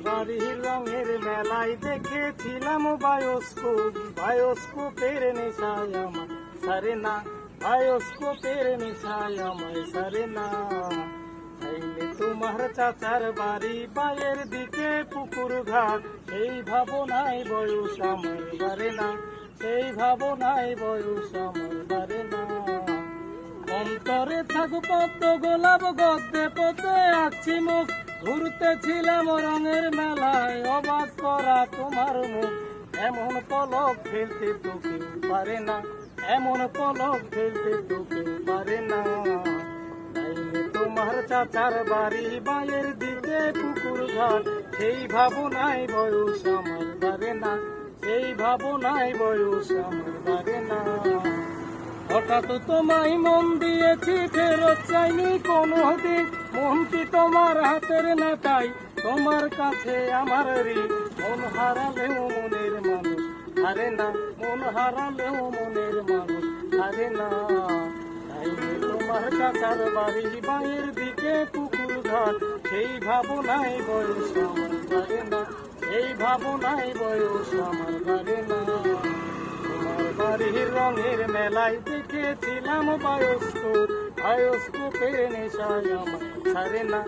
বাড়ির রঙের মেলায় দেখেছিলাম বায়োস্কোপের নেশায় আমার সারে না, বায়োস্কোপের নেশায় আমায় সারে না। চাইলে তোমার চাচার বাড়ি পায়ের দিকে পুকুর ঘাট, সেই ভাবনায় বয়স আমার বারে না, সেই ভাবনায় বয়স আমার বারে না। অন্তরে থাকো পদ্ম গোলাপ গদ্যে পথে আছি মুখ, ঘুরতেছিলাম রঙের মেলায় অবাক করা তোমার মুখ। এমন পলক ফেলতে তো কেউ পারে না, এমন পলক ফেলতে তো কেউ পারে না। চাইলে তোমার চাচার বাড়ি বায়ের দিকে পুকুর ঘাট, সেই ভাবনায় বয়স আমার বারে না, সেই ভাবনায় বয়স আমার বারে না। হঠাৎ তোমায় মন দিয়েছি ফেরত চাইনি কোনো দিন, মন কি তোমার হাতের না তাই তোমার কাছে আমার ঋণ। মন হারালেও মনের মানুষ হারে না, মন হারালেও মনের মানুষ হারে না। চাইলে তোমার চাচার বাড়ি বায়ের দিকে পুকুর ঘাট, সেই ভাবনায় বয়স আমার বারে না, সেই ভাবনায় বয়স আমার বারে না। বাড়ির রঙের মেলায় দেখেছিলাম বায়োস্কোপের নেশায় আমার সারে না।